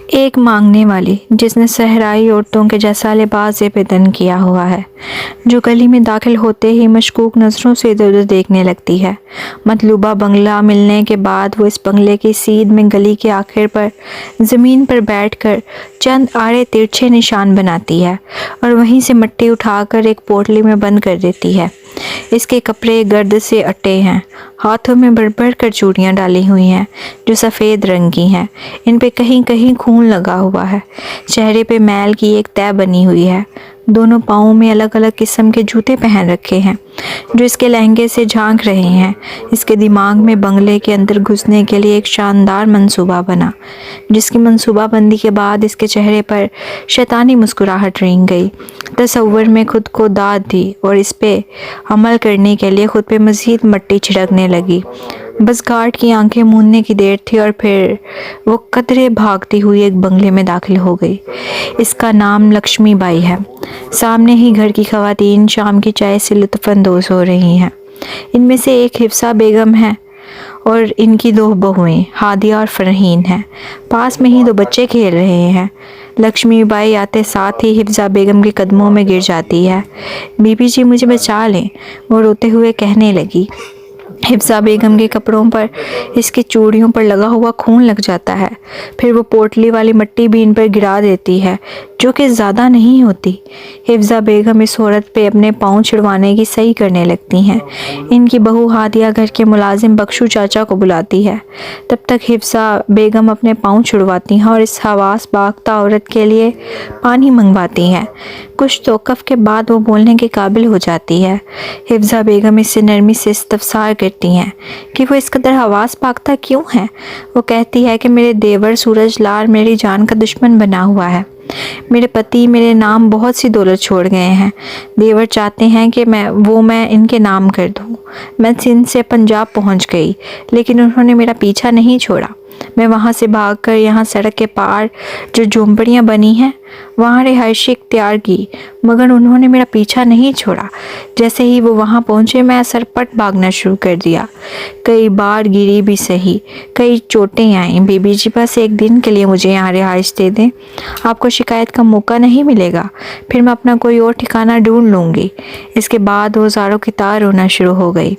ایک مانگنے والی جس نے صحرائی عورتوں کے جیسا لباس بدن کیا ہوا ہے، جو گلی میں داخل ہوتے ہی مشکوک نظروں سے ادھر ادھر دیکھنے لگتی ہے۔ مطلوبہ بنگلہ ملنے کے بعد وہ اس بنگلے کی سیدھ میں گلی کے آخر پر زمین پر بیٹھ کر چند آڑے ترچھے نشان بناتی ہے اور وہیں سے مٹی اٹھا کر ایک پوٹلی میں بند کر دیتی ہے۔ اس کے کپڑے گرد سے اٹے ہیں، ہاتھوں میں بڑھ بڑھ کر چوڑیاں ڈالی ہوئی ہیں جو سفید رنگ کی ہیں، ان پہ کہیں کہیں خون لگا ہوا ہے۔ چہرے پہ میل کی ایک تہہ بنی ہوئی ہے۔ دونوں پاؤں میں الگ الگ قسم کے جوتے پہن رکھے ہیں جو اس کے لہنگے سے جھانک رہے ہیں۔ اس کے دماغ میں بنگلے کے اندر گھسنے کے لیے ایک شاندار منصوبہ بنا، جس کی منصوبہ بندی کے بعد اس کے چہرے پر شیطانی مسکراہٹ رنگ گئی۔ تصور میں خود کو داد دی اور اس پہ عمل کرنے کے لیے خود پہ مزید مٹی چھڑکنے لگی۔ بس گارڈ کی آنکھیں موندنے کی دیر تھی اور پھر وہ قدرے بھاگتی ہوئی ایک بنگلے میں داخل ہو گئی۔ اس کا نام لکشمی بائی ہے۔ سامنے ہی گھر کی خواتین شام کی چائے سے لطف اندوز ہو رہی ہیں۔ ان میں سے ایک حفصہ بیگم ہے اور ان کی دو بہویں ہادیہ اور فرحین ہیں۔ پاس میں ہی دو بچے کھیل رہے ہیں۔ لکشمی بائی آتے ساتھ ہی حفصہ بیگم کے قدموں میں گر جاتی ہے۔ بی بی جی مجھے بچا لیں، وہ روتے ہوئے کہنے لگی۔ حفصہ بیگم کے کپڑوں پر اس کی چوڑیوں پر لگا ہوا خون لگ جاتا ہے، پھر وہ پوٹلی والی مٹی بھی ان پر گرا دیتی ہے جو کہ زیادہ نہیں ہوتی۔ حفصہ بیگم اس عورت پہ اپنے پاؤں چھڑوانے کی صحیح کرنے لگتی ہیں۔ ان کی بہو ہادیہ گھر کے ملازم بخشو چاچا کو بلاتی ہے۔ تب تک حفصہ بیگم اپنے پاؤں چھڑواتی ہیں اور اس حواس باختہ عورت کے لیے پانی منگواتی ہیں۔ کچھ توقف کے بعد وہ بولنے کے قابل ہو جاتی ہے۔ حفصہ بیگم اس سے نرمی سے استفسار کرتی ہیں کہ وہ اس قدر حواس باختہ کیوں ہے۔ وہ کہتی ہے کہ میرے دیور سورج لال میری جان کا دشمن بنا ہوا ہے۔ میرے پتی میرے نام بہت سی دولت چھوڑ گئے ہیں۔ دیور چاہتے ہیں کہ میں ان کے نام کر دوں۔ میں سندھ سے پنجاب پہنچ گئی لیکن انہوں نے میرا پیچھا نہیں چھوڑا۔ میں وہاں سے بھاگ کر یہاں سڑک کے پار جو جھونپڑیاں بنی ہیں وہاں رہائش اختیار کی، مگر انہوں نے میرا پیچھا نہیں چھوڑا۔ جیسے ہی وہ وہاں پہنچے میں سرپٹ بھاگنا شروع کر دیا۔ کئی بار گری بھی سہی، کئی چوٹیں آئیں۔ بی بی جی بس ایک دن کے لیے مجھے یہاں رہائش دے دیں، آپ کو شکایت کا موقع نہیں ملے گا، پھر میں اپنا کوئی اور ٹھکانہ ڈھونڈ لوں گی۔ اس کے بعد وہ زاروں کی طرح رونا شروع ہو گئی۔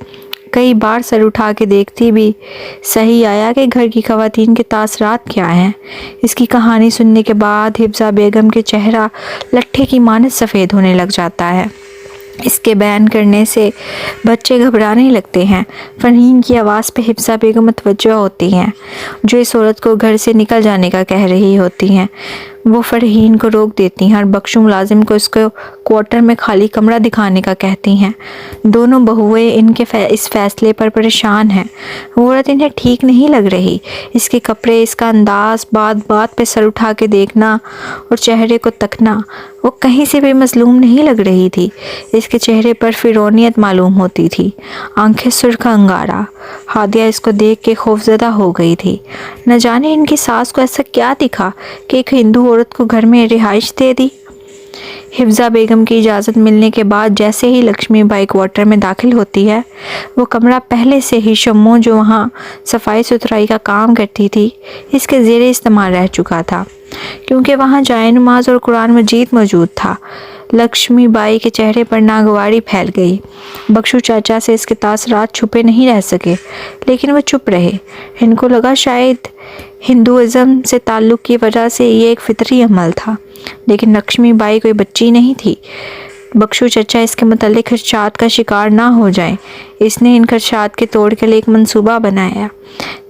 کئی بار سر اٹھا کے دیکھتی بھی صحیح آیا کہ گھر کی خواتین کے تاثرات کیا ہیں۔ اس کی کہانی سننے کے بعد حفصہ بیگم کے چہرہ لٹھے کی مانند سفید ہونے لگ جاتا ہے۔ اس کے بیان کرنے سے بچے گھبرانے لگتے ہیں۔ فرحین کی آواز پہ حفصہ بیگم متوجہ ہوتی ہیں جو اس عورت کو گھر سے نکل جانے کا کہہ رہی ہوتی ہیں۔ وہ فرحین کو روک دیتی ہیں اور بخشو ملازم کو اس کو کوارٹر میں خالی کمرہ دکھانے کا کہتی ہیں۔ دونوں بہویں ان کے اس فیصلے پر پریشان ہیں۔ وہ عورت انہیں ٹھیک نہیں لگ رہی۔ اس کے کپڑے، اس کا انداز، بات بات پہ سر اٹھا کے دیکھنا اور چہرے کو تکنا، وہ کہیں سے بھی مظلوم نہیں لگ رہی تھی۔ اس کے چہرے پر فرعونیت معلوم ہوتی تھی، آنکھیں سرخ انگارہ۔ ہادیہ اس کو دیکھ کے خوفزدہ ہو گئی تھی۔ نہ جانے ان کی ساس کو ایسا کیا دکھا کہ ایک ہندو عورت کو گھر میں رہائش دے دی۔ حفصہ بیگم کی اجازت ملنے کے بعد جیسے ہی لکشمی بائی کوارٹر میں داخل ہوتی ہے، وہ کمرہ پہلے سے ہی شموں جو وہاں صفائی ستھرائی کا کام کرتی تھی اس کے زیر استعمال رہ چکا تھا، کیونکہ وہاں جائے نماز اور قرآن مجید موجود تھا۔ لکشمی بائی کے چہرے پر ناگواری پھیل گئی۔ بخشو چاچا سے اس کے تاثرات چھپے نہیں رہ سکے، لیکن وہ چپ رہے۔ ان کو لگا شاید ہندوازم سے تعلق کی وجہ سے یہ ایک فطری عمل تھا، لیکن لکشمی بائی کوئی بچی نہیں تھی۔ بخشو چچا اس کے متعلق خدشات کا شکار نہ ہو جائیں، اس نے ان خدشات کے توڑ کے لیے ایک منصوبہ بنایا۔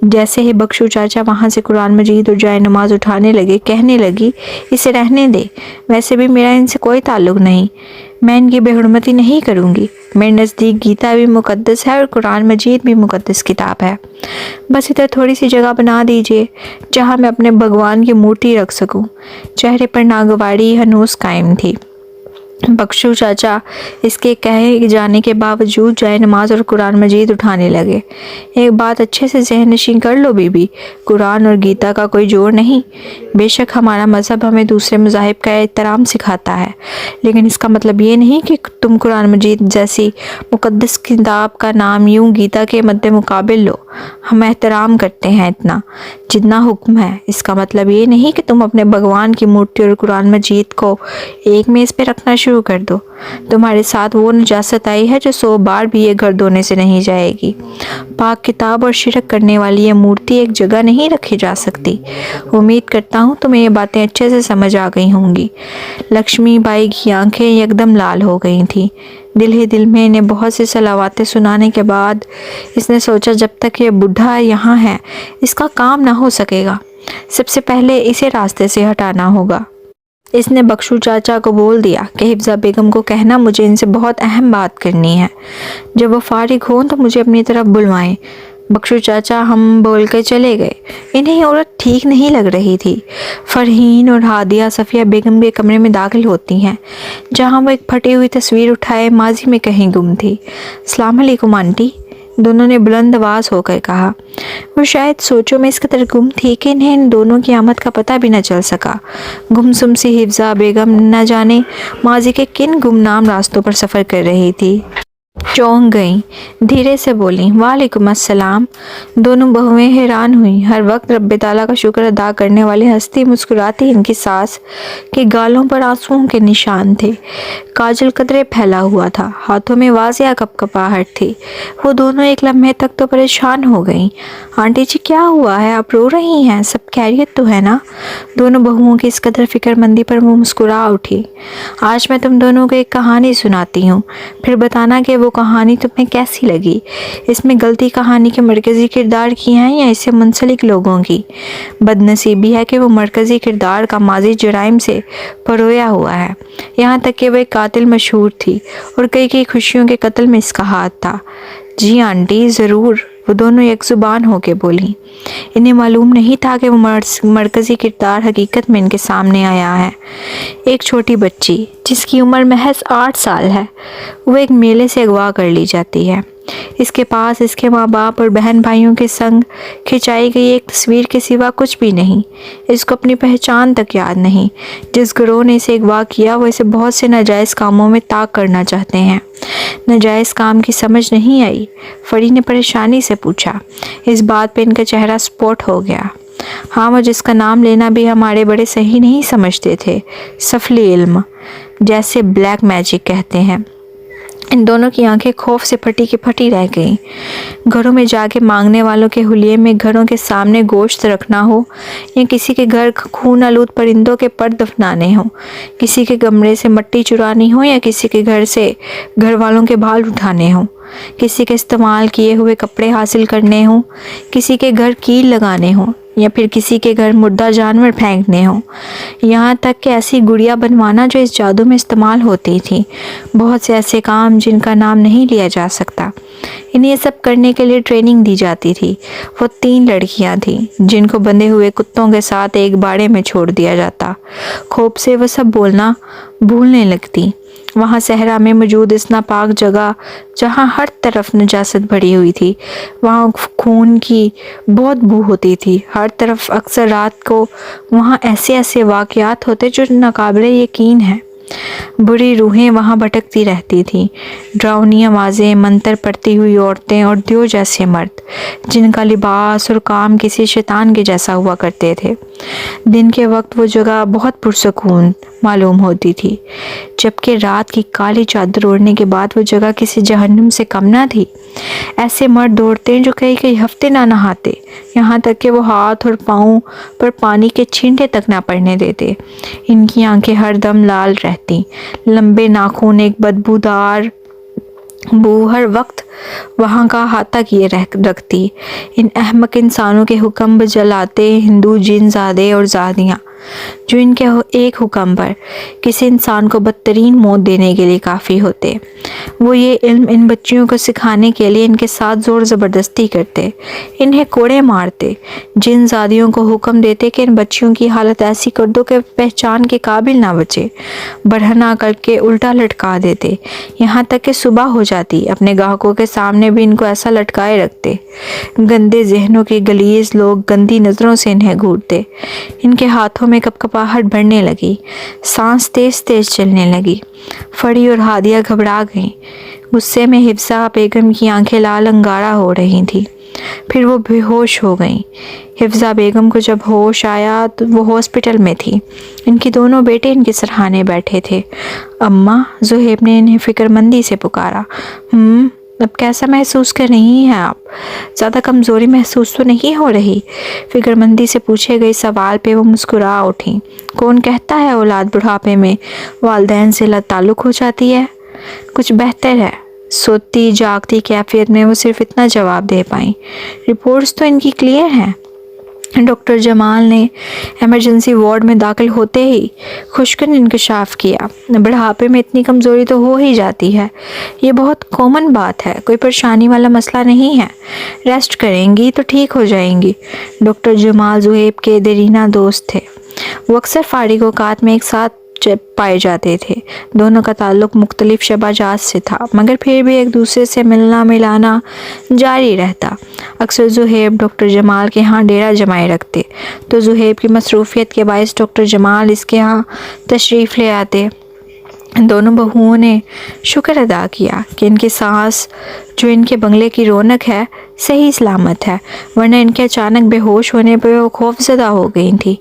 جیسے ہی بخشو چاچا وہاں سے قرآن مجید اور جائے نماز اٹھانے لگے، کہنے لگی اسے رہنے دے، ویسے بھی میرا ان سے کوئی تعلق نہیں، میں ان کی بے حرمتی نہیں کروں گی۔ میرے نزدیک گیتا بھی مقدس ہے اور قرآن مجید بھی مقدس کتاب ہے۔ بس ادھر تھوڑی سی جگہ بنا دیجئے جہاں میں اپنے بھگوان کی مورتی رکھ سکوں۔ چہرے پر ناگواری ہنوز قائم تھی۔ بخشو چاچا اس کے کہے جانے کے باوجود جائے نماز اور قرآن مجید اٹھانے لگے۔ ایک بات اچھے سے ذہن نشین کر لو بی بی، قرآن اور گیتا کا کوئی جوڑ نہیں۔ بے شک ہمارا مذہب ہمیں دوسرے مذاہب کا احترام سکھاتا ہے، لیکن اس کا مطلب یہ نہیں کہ تم قرآن مجید جیسی مقدس کتاب کا نام یوں گیتا کے مد مقابل لو۔ ہم احترام کرتے ہیں اتنا جتنا حکم ہے۔ اس کا مطلب یہ نہیں کہ تم اپنے بھگوان کی مورتی اور قرآن مجید کو ایک میز پہ رکھنا شروع کر دو۔ تمہارے ساتھ وہ نجاست آئی ہے جو 100 بار بھی یہ گھر دھونے سے نہیں جائے گی۔ پاک کتاب اور شرک کرنے والی یہ مورتی ایک جگہ نہیں رکھی جا سکتی۔ امید کرتا ہوں تمہیں یہ باتیں اچھے سے سمجھ آ گئی ہوں گی۔ لکشمی بائی کی آنکھیں یکدم لال ہو گئی تھیں۔ دل ہی دل میں انہیں بہت سی صلواتیں سنانے کے بعد اس نے سوچا جب تک یہ بڈھا یہاں ہے اس کا کام نہ ہو سکے گا۔ سب سے پہلے اسے راستے سے ہٹانا ہوگا۔ اس نے بخشو چاچا کو بول دیا کہ حفظہ بیگم کو کہنا مجھے ان سے بہت اہم بات کرنی ہے، جب وہ فارغ ہوں تو مجھے اپنی طرف بلوائیں۔ بخشو چاچا ہم بول کے چلے گئے۔ انہیں عورت ٹھیک نہیں لگ رہی تھی۔ فرحین اور ہادیہ صفیہ بیگم کے کمرے میں داخل ہوتی ہیں، جہاں وہ ایک پھٹی ہوئی تصویر اٹھائے ماضی میں کہیں گم تھی۔ السلام علیکم آنٹی، دونوں نے بلند آواز ہو کر کہا۔ وہ شاید سوچوں میں اس قدر گم تھی کہ انہیں ان دونوں کی آمد کا پتہ بھی نہ چل سکا۔ گمسم سی حفظہ بیگم نہ جانے ماضی کے کن گمنام راستوں پر سفر کر رہی تھی۔ چونک گئیں، دھیرے سے بولیں وعلیکم السلام۔ دونوں بہویں حیران ہوئیں۔ ہر وقت رب تعالیٰ کا شکر ادا کرنے والی ہستی مسکراتی ان کی ساس کے گالوں پر آنسوؤں کے نشان تھے۔ کاجل قدرے پھیلا ہوا تھا، ہاتھوں میں واضح کپکپاہٹ تھی۔ وہ دونوں ایک لمحے تک تو پریشان ہو گئیں۔ آنٹی جی کیا ہوا ہے، آپ رو رہی ہیں؟ سب خیریت تو ہے نا؟ دونوں بہوؤں کی اس قدر فکر مندی پر وہ مسکرا اٹھی۔ آج میں تم دونوں کو ایک کہانی سناتی ہوں، پھر بتانا کہ وہ کہانی تمہیں کیسی لگی۔ اس میں غلطی کہانی کے مرکزی کردار کی ہیں یا اس سے منسلک لوگوں کی؟ بد نصیبی ہے کہ وہ مرکزی کردار کا ماضی جرائم سے پرویا ہوا ہے، یہاں تک کہ وہ ایک قاتل مشہور تھی اور کئی خوشیوں کے قتل میں اس کا ہاتھ تھا۔ جی آنٹی ضرور، وہ دونوں یک زبان ہو کے بولیں۔ انہیں معلوم نہیں تھا کہ وہ مرکزی کردار حقیقت میں ان کے سامنے آیا ہے۔ ایک چھوٹی بچی جس کی عمر محض 8 سال ہے، وہ ایک میلے سے اغوا کر لی جاتی ہے۔ اس کے پاس اس کے ماں باپ اور بہن بھائیوں کے سنگ کھنچائی گئی ایک تصویر کے سوا کچھ بھی نہیں۔ اس کو اپنی پہچان تک یاد نہیں۔ جس گروہ نے اسے اغوا کیا وہ اسے بہت سے ناجائز کاموں میں طاق کرنا چاہتے ہیں۔ ناجائز کام کی سمجھ نہیں آئی؟ فری نے پریشانی سے پوچھا۔ اس بات پہ ان کا چہرہ سپوٹ ہو گیا۔ ہاں، وہ جس کا نام لینا بھی ہمارے بڑے صحیح نہیں سمجھتے تھے، سفلی علم، جیسے بلیک میجک کہتے ہیں۔ ان دونوں کی آنکھیں خوف سے پھٹی کی پھٹی رہ گئیں۔ گھروں میں جا کے مانگنے والوں کے حلیے میں گھروں کے سامنے گوشت رکھنا ہو، یا کسی کے گھر خون آلود پرندوں کے پر دفنانے ہوں، کسی کے کمرے سے مٹی چرانی ہو یا کسی کے گھر سے گھر والوں کے بال اٹھانے ہوں، کسی کے استعمال کیے ہوئے کپڑے حاصل کرنے ہوں، کسی کے گھر کیل لگانے ہوں، یا پھر کسی کے گھر مردہ جانور پھینکنے ہوں، یہاں تک کہ ایسی گڑیا بنوانا جو اس جادو میں استعمال ہوتی تھی۔ بہت سے ایسے کام جن کا نام نہیں لیا جا سکتا۔ انہیں یہ سب کرنے کے لیے ٹریننگ دی جاتی تھی۔ وہ 3 لڑکیاں تھیں جن کو بندھے ہوئے کتوں کے ساتھ ایک باڑے میں چھوڑ دیا جاتا۔ خوف سے وہ سب بولنا بھولنے لگتی۔ وہاں صحرا میں موجود اس ناپاک جگہ جہاں ہر طرف نجاست بھری ہوئی تھی، وہاں خون کی بہت بو ہوتی تھی۔ ہر طرف اکثر رات کو وہاں ایسے واقعات ہوتے جو ناقابل یقین ہیں۔ بری روحیں وہاں بھٹکتی رہتی تھیں، ڈراؤنی آوازیں، منتر پڑھتی ہوئی عورتیں اور دیو جیسے مرد جن کا لباس اور کام کسی شیطان کے جیسا ہوا کرتے تھے۔ دن کے وقت وہ جگہ بہت پرسکون معلوم ہوتی تھی، جبکہ رات کی کالی چادر اوڑھنے کے بعد وہ جگہ کسی جہنم سے کم نہ تھی۔ ایسے مرد دوڑتے ہیں جو کئی ہفتے نہ نہاتے، یہاں تک کہ وہ ہاتھ اور پاؤں پر پانی کے چھینٹے تک نہ پڑنے دیتے۔ ان کی آنکھیں ہر دم لال رہتی، لمبے ناخن ایک بدبودار بو ہر وقت وہاں کا احاطہ کیے رکھتی۔ ان احمق انسانوں کے حکم بجلاتے ہندو جن زادے اور زادیاں جو ان کے ایک حکم پر کسی انسان کو بدترین موت دینے کے لیے کافی ہوتے۔ وہ یہ علم ان بچیوں کو سکھانے کے لیے ان کے ساتھ زور زبردستی کرتے، انہیں کوڑے مارتے، جن زادیوں کو حکم دیتے کہ ان بچیوں کی حالت ایسی کر دو کہ پہچان کے قابل نہ بچے، برہنہ کر کے الٹا لٹکا دیتے، یہاں تک کہ صبح ہو جاتی، اپنے گاہکوں کے سامنے بھی ان کو ایسا لٹکائے رکھتے۔ گندے ذہنوں کے غلیظ لوگ گندی نظروں سے انہیں گھورتے۔ ان کے ہاتھوں میں کپکپاہٹ بڑھنے لگی، سانس تیز تیز چلنے لگی۔ فڑی اور ہادیہ گھبرا گئیں۔ غصے میں حفصہ بیگم کی آنکھیں لال انگارہ ہو رہی تھیں، پھر وہ بے ہوش ہو گئیں۔ حفصہ بیگم کو جب ہوش آیا تو وہ ہاسپٹل میں تھی، ان کے دونوں بیٹے ان کے سرہانے بیٹھے تھے۔ اماں، زہیب نے انہیں فکر مندی سے پکارا۔ اب کیسا محسوس کر رہی ہیں آپ؟ زیادہ کمزوری محسوس تو نہیں ہو رہی؟ فکر مندی سے پوچھے گئے سوال پہ وہ مسکرا اٹھیں۔ کون کہتا ہے اولاد بڑھاپے میں والدین سے تعلق ہو جاتی ہے؟ کچھ بہتر ہے۔ سوتی جاگتی کیفیت میں وہ صرف اتنا جواب دے پائیں۔ رپورٹس تو ان کی کلیئر ہیں۔ ڈاکٹر جمال نے ایمرجنسی وارڈ میں داخل ہوتے ہی خوشکن انکشاف کیا۔ بڑھاپے میں اتنی کمزوری تو ہو ہی جاتی ہے، یہ بہت کامن بات ہے، کوئی پریشانی والا مسئلہ نہیں ہے، ریسٹ کریں گی تو ٹھیک ہو جائیں گی۔ ڈاکٹر جمال زہیب کے دیرینہ دوست تھے، وہ اکثر فارغ اوقات میں ایک ساتھ پائے جاتے تھے۔ دونوں کا تعلق مختلف شبہ جات سے تھا، مگر پھر بھی ایک دوسرے سے ملنا ملانا جاری رہتا۔ اکثر زہیب ڈاکٹر جمال کے ہاں ڈیرا جمائے رکھتے تو زہیب کی مصروفیت کے باعث ڈاکٹر جمال اس کے ہاں تشریف لے آتے۔ دونوں بہوؤں نے شکر ادا کیا کہ ان کے ساس، جو ان کے بنگلے کی رونق ہے، صحیح سلامت ہے، ورنہ ان کے اچانک بے ہوش ہونے پہ وہ خوف زدہ ہو گئی تھیں۔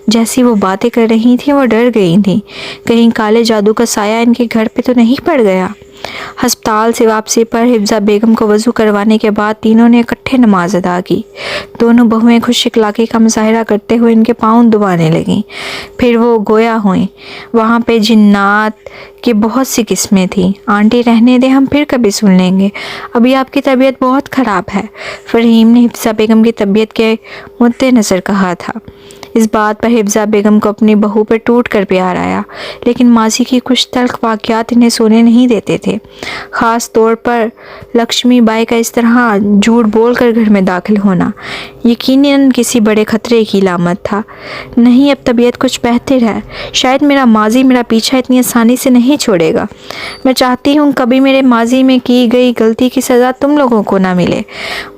جیسی وہ باتیں کر رہی تھیں وہ ڈر گئی تھیں، کہیں کالے جادو کا سایہ ان کے گھر پہ تو نہیں پڑ گیا۔ ہسپتال سے واپسی پر حفصہ بیگم کو وضو کروانے کے بعد تینوں نے اکٹھے نماز ادا کی۔ دونوں بہویں خوش اخلاقی کا مظاہرہ کرتے ہوئے ان کے پاؤں دبانے لگیں، پھر وہ گویا ہوئیں۔ وہاں پہ جنات کی بہت سی قسمیں تھیں۔ آنٹی رہنے دیں، ہم پھر کبھی سن لیں گے، ابھی آپ کی طبیعت بہت خراب ہے، فرحیم نے حفصہ بیگم کی طبیعت کے مد نظر کہا تھا۔ اس بات پر حفصہ بیگم کو اپنی بہو پر ٹوٹ کر پیار آیا، لیکن ماضی کی کچھ تلخ واقعات انہیں سونے نہیں دیتے تھے، خاص طور پر لکشمی بائی کا اس طرح جھوٹ بول کر گھر میں داخل ہونا یقیناً کسی بڑے خطرے کی علامت تھا۔ نہیں، اب طبیعت کچھ بہتر ہے، شاید میرا ماضی میرا پیچھا اتنی آسانی سے نہیں چھوڑے گا۔ میں چاہتی ہوں کبھی میرے ماضی میں کی گئی غلطی کی سزا تم لوگوں کو نہ ملے۔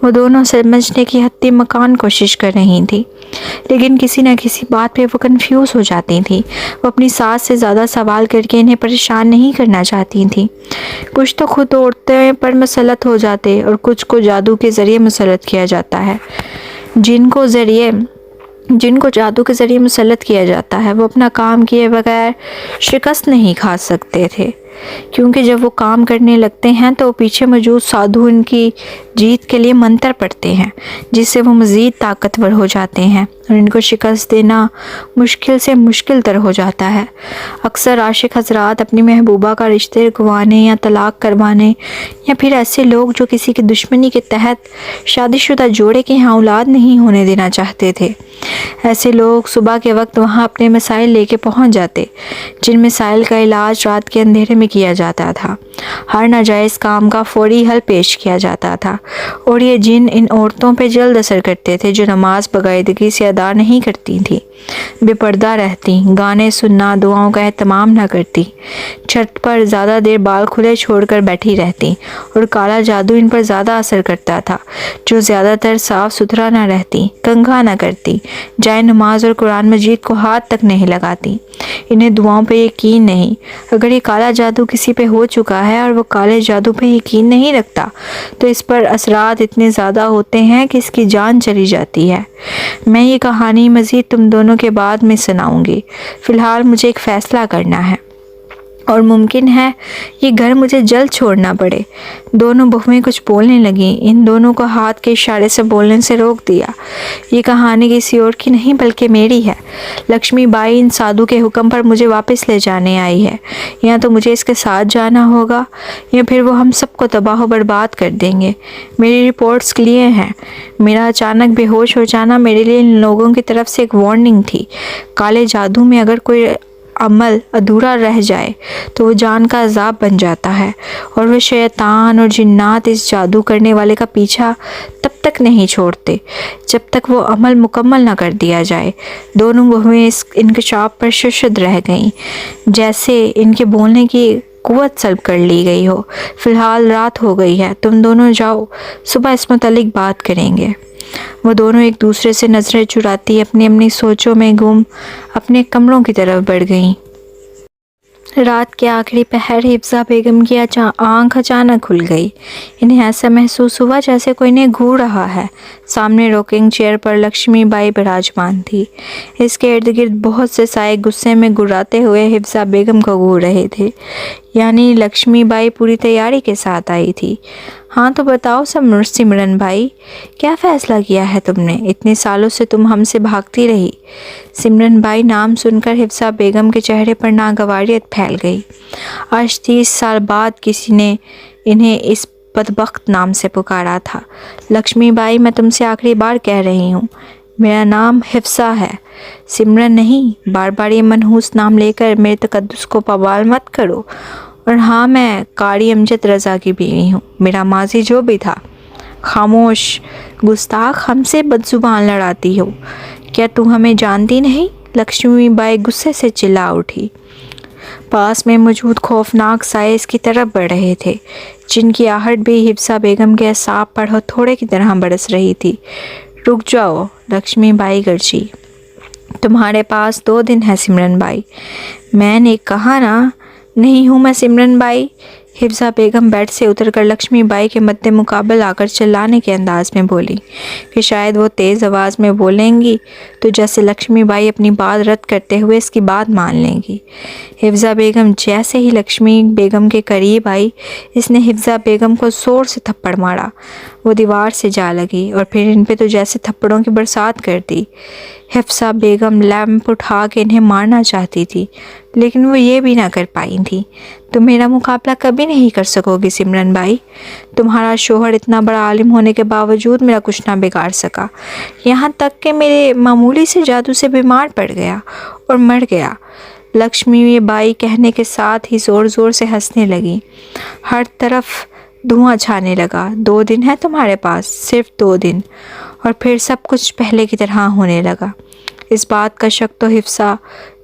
وہ دونوں سمجھنے کی حتی مکان کوشش کر رہی تھی، لیکن کسی نہ کسی بات پہ وہ کنفیوز ہو جاتی تھی۔ وہ اپنی ساس سے زیادہ سوال کر کے انہیں پریشان نہیں کرنا چاہتی تھی۔ کچھ تو خود عورتیں پر مسلط ہو جاتے اور کچھ کو جادو کے ذریعے مسلط کیا جاتا ہے۔ جن کو جادو کے ذریعے مسلط کیا جاتا ہے وہ اپنا کام کیے بغیر شکست نہیں کھا سکتے تھے، کیونکہ جب وہ کام کرنے لگتے ہیں تو پیچھے موجود سادھو ان کی جیت کے لیے منتر پڑھتے ہیں، جس سے وہ مزید طاقتور ہو جاتے ہیں اور ان کو شکست دینا مشکل سے مشکل تر ہو جاتا ہے۔ اکثر عاشق حضرات اپنی محبوبہ کا رشتے رکوانے یا طلاق کروانے، یا پھر ایسے لوگ جو کسی کی دشمنی کے تحت شادی شدہ جوڑے کے ہاں اولاد نہیں ہونے دینا چاہتے تھے، ایسے لوگ صبح کے وقت وہاں اپنے مسائل لے کے پہنچ جاتے، جن مسائل کا علاج رات کے اندھیرے میں کیا جاتا تھا۔ ہر ناجائز کام کا فوری حل پیش کیا جاتا تھا، اور یہ جن ان عورتوں پہ جلد اثر کرتے تھے جو نماز باقاعدگی سے ادا نہیں کرتی تھیں، بے پردہ رہتی، گانے سننا، دعاؤں کا اہتمام نہ کرتی، چھت پر زیادہ دیر بال کھلے چھوڑ کر بیٹھی رہتی، اور کالا جادو ان پر زیادہ اثر کرتا تھا، جو زیادہ تر صاف ستھرا نہ رہتی، کنگھا نہ کرتی، جائے نماز اور قرآن مجید کو ہاتھ تک نہیں لگاتی۔ انہیں دعاؤں پہ یقین نہیں۔ اگر یہ کالا جادو کسی پہ ہو چکا ہے اور وہ کالے جادو پہ یقین نہیں رکھتا تو اس پر اثرات اتنے زیادہ ہوتے ہیں کہ اس کی جان چلی جاتی ہے۔ میں یہ کہانی مزید تم دونوں کے بعد میں سناؤں گی، فی الحال مجھے ایک فیصلہ کرنا ہے۔ اور ممکن ہے یہ گھر مجھے جلد چھوڑنا پڑے۔ دونوں بہویں کچھ بولنے لگیں۔ ان دونوں کو ہاتھ کے اشارے سے بولنے سے روک دیا۔ یہ کہانی کسی اور کی نہیں بلکہ میری ہے۔ لکشمی بائی ان سادھو کے حکم پر مجھے واپس لے جانے آئی ہے۔ یا تو مجھے اس کے ساتھ جانا ہوگا یا پھر وہ ہم سب کو تباہ و برباد کر دیں گے۔ میری رپورٹس کلیئر ہیں۔ میرا اچانک بے ہوش ہو جانا میرے لیے ان لوگوں کی طرف سے ایک وارننگ تھی۔ کالے جادو میں اگر کوئی عمل ادھورا رہ جائے تو وہ جان کا عذاب بن جاتا ہے، اور وہ شیطان اور جنات اس جادو کرنے والے کا پیچھا تب تک نہیں چھوڑتے جب تک وہ عمل مکمل نہ کر دیا جائے۔ دونوں بہویں اس انکشاف پر ششد رہ گئیں، جیسے ان کے بولنے کی قوت سلب کر لی گئی ہو۔ فی الحال رات ہو گئی ہے، تم دونوں جاؤ، صبح اس متعلق بات کریں گے۔ وہ دونوں ایک دوسرے سے نظریں چراتی اپنی اپنی سوچوں میں گم اپنے کمروں کی طرف بڑھ گئیں۔ رات کے آخری پہر حفصہ بیگم کی آنکھ اچانک کھل گئی۔ انہیں ایسا محسوس ہوا جیسے کوئی انہیں گھور رہا ہے۔ سامنے روکنگ چیئر پر لکشمی بائی براجمان تھی۔ اس کے ارد گرد بہت سے سائے غصے میں گراتے ہوئے حفصہ بیگم کو گھور رہے تھے، یعنی لکشمی بائی پوری تیاری کے ساتھ آئی تھی۔ ہاں تو بتاؤ سمرن بھائی، کیا فیصلہ کیا ہے تم نے؟ اتنے سالوں سے تم ہم سے بھاگتی رہی۔ سمرن بائی نام سن کر حفصہ بیگم کے چہرے پر ناگواریت پھیل گئی۔ آج 30 سال بعد کسی نے انہیں اس بدبخت نام سے پکارا تھا۔ لکشمی بائی، میں تم سے آخری بار کہہ رہی ہوں، میرا نام حفصہ ہے، سمرن نہیں۔ بار بار یہ منحوس نام لے کر میرے تقدس کو پامال مت کرو۔ اور ہاں، میں قاری امجد رضا کی بیوی ہوں، میرا ماضی جو بھی تھا۔ خاموش گستاخ، ہم سے بد زبان لڑاتی ہو، کیا تم ہمیں جانتی نہیں؟ لکشمی بائی غصے سے چلا اٹھی۔ پاس میں موجود خوفناک سائے اس کی طرف بڑھ رہے تھے، جن کی آہٹ بھی حفصہ بیگم کے اعصاب پر ہتھوڑے کی طرح برس رہی تھی۔ رک جاؤ، لکشمی بائی گرجی، تمہارے پاس 2 دن ہے سمرن بائی۔ میں نے کہا نا، نہیں ہوں میں سمرن بائی۔ حفصہ بیگم بیڈ سے اتر کر لکشمی بائی کے مد مقابل آ کر چلانے کے انداز میں بولی کہ شاید وہ تیز آواز میں بولیں گی تو جیسے لکشمی بائی اپنی بات رد کرتے ہوئے اس کی بات مان لیں گی۔ حفصہ بیگم جیسے ہی لکشمی بیگم کے قریب آئی، اس نے حفصہ بیگم کو زور سے تھپڑ مارا۔ وہ دیوار سے جا لگی اور پھر ان پہ تو جیسے تھپڑوں کی برسات کر دی۔ حفصہ بیگم لیمپ اٹھا کے انہیں مارنا چاہتی تھی، لیکن وہ یہ بھی نہ کر پائی تھی۔ تم میرا مقابلہ کبھی نہیں کر سکو گی سمرن بائی۔ تمہارا شوہر اتنا بڑا عالم ہونے کے باوجود میرا کچھ نہ بگاڑ سکا، یہاں تک کہ میرے معمولی سے جادو سے بیمار پڑ گیا اور مر گیا۔ لکشمی بائی کہنے کے ساتھ ہی زور زور سے ہنسنے لگی۔ ہر طرف دھواں چھانے لگا۔ 2 دن ہے تمہارے پاس، صرف 2 دن، اور پھر سب کچھ پہلے کی طرح ہونے لگا۔ اس بات کا شک تو حفصہ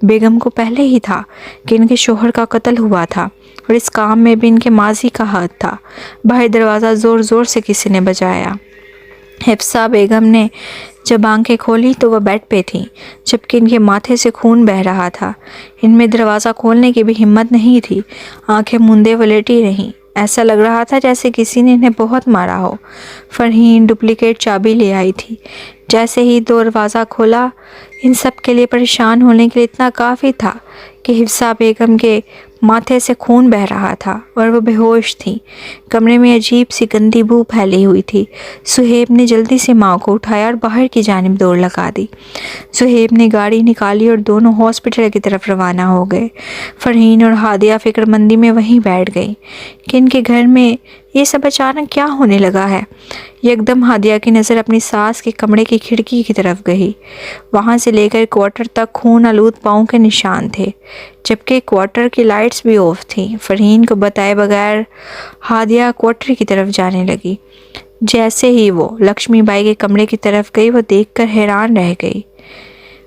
بیگم کو پہلے ہی تھا کہ ان کے شوہر کا قتل ہوا تھا، اور اس کام میں بھی ان کے ماضی کا ہاتھ تھا۔ باہر دروازہ زور زور سے کسی نے بجایا۔ حفصہ بیگم نے جب آنکھیں کھولی تو وہ بیڈ پہ تھیں، جبکہ ان کے ماتھے سے خون بہہ رہا تھا۔ ان میں دروازہ کھولنے کی بھی ہمت نہیں تھی۔ آنکھیں موندے وہ لیٹی رہیں۔ ایسا لگ رہا تھا جیسے کسی نے انہیں بہت مارا ہو۔ فرحین ڈپلیکیٹ چابی لے آئی تھی۔ جیسے ہی دروازہ کھولا، ان سب کے لیے پریشان ہونے کے لیے اتنا کافی تھا کہ حفصہ بیگم کے ماتھے سے خون بہہ رہا تھا اور وہ بے ہوش تھی۔ کمرے میں عجیب سی گندی بو پھیلی ہوئی تھی۔ سہیب نے جلدی سے ماں کو اٹھایا اور باہر کی جانب دوڑ لگا دی۔ سہیب نے گاڑی نکالی اور دونوں ہاسپٹل کی طرف روانہ ہو گئے۔ فرحین اور ہادیہ فکر مندی میں وہیں بیٹھ گئی کہ ان کے گھر میں یہ سب اچانک کیا ہونے لگا ہے۔ یکدم ہادیہ کی نظر اپنی ساس کے کمرے کی کھڑکی کی طرف گئی۔ وہاں سے لے کر کوارٹر تک خون آلود پاؤں کے نشان تھے، جبکہ کوارٹر کی لائٹس بھی آف تھیں۔ فرحین کو بتائے بغیر ہادیہ کوارٹر کی طرف جانے لگی۔ جیسے ہی وہ لکشمی بائی کے کمرے کی طرف گئی، وہ دیکھ کر حیران رہ گئی۔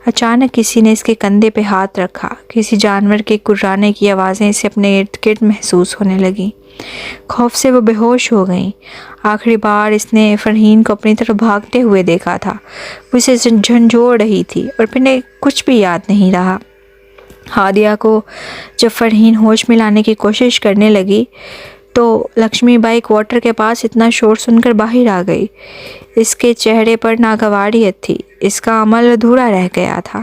اچانک کسی نے اس کے کندھے پہ ہاتھ رکھا۔ کسی جانور کے کرانے کی آوازیں اسے اپنے ارد گرد محسوس ہونے لگیں۔ خوف سے وہ بے ہوش ہو گئیں۔ آخری بار اس نے فرحین کو اپنی طرف بھاگتے ہوئے دیکھا تھا۔ وہ اسے جھنجھوڑ رہی تھی اور پھر کچھ بھی یاد نہیں رہا۔ ہادیہ کو جب فرحین ہوش میں لانے کی کوشش کرنے لگی تو لکشمی بائی کوارٹر کے پاس اتنا شور سن کر باہر آ گئی۔ اس کے چہرے پر ناگواریت تھی۔ اس کا عمل ادھورا رہ گیا تھا۔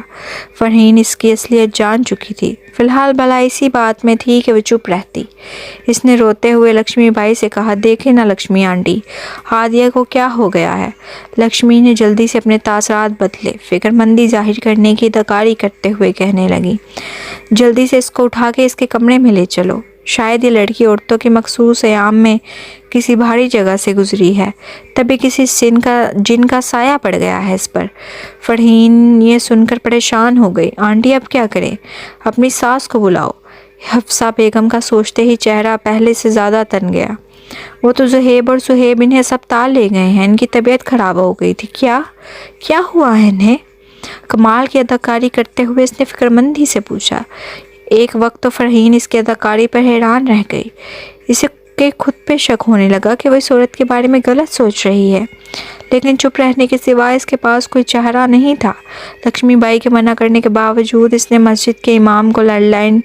فرحین اس کی اصلیت جان چکی تھی۔ فی الحال بھلا اسی بات میں تھی کہ وہ چپ رہتی۔ اس نے روتے ہوئے لکشمی بائی سے کہا، دیکھیں نا لکشمی آنٹی، ہادیہ کو کیا ہو گیا ہے؟ لکشمی نے جلدی سے اپنے تاثرات بدلے، فکر مندی ظاہر کرنے کی اداکاری کرتے ہوئے کہنے لگی، جلدی سے اس کو اٹھا کے اس کے کمرے میں لے چلو۔ شاید یہ لڑکی عورتوں کے مخصوص ایام میں کسی بھاری جگہ سے گزری ہے، تبھی کسی جن کا سایہ پڑ گیا ہے اس پر۔ فرحین یہ سن کر پریشان ہو گئی۔ آنٹی اب کیا کریں؟ اپنی ساس کو بلاؤ۔ حفصہ بیگم کا سوچتے ہی چہرہ پہلے سے زیادہ تن گیا۔ وہ تو زہیب اور صہیب انہیں اسپتال لے گئے ہیں، ان کی طبیعت خراب ہو گئی تھی۔ کیا ہوا ہے انہیں؟ کمال کی اداکاری کرتے ہوئے اس نے فکر مندی سے پوچھا۔ ایک وقت تو فرحین اس کی اداکاری پر حیران رہ گئی۔ اسے کہ خود پہ شک ہونے لگا کہ وہ اس عورت کے بارے میں غلط سوچ رہی ہے، لیکن چپ رہنے کے سوا اس کے پاس کوئی چارہ نہیں تھا۔ لکشمی بائی کے منع کرنے کے باوجود اس نے مسجد کے امام کو لینڈ لائن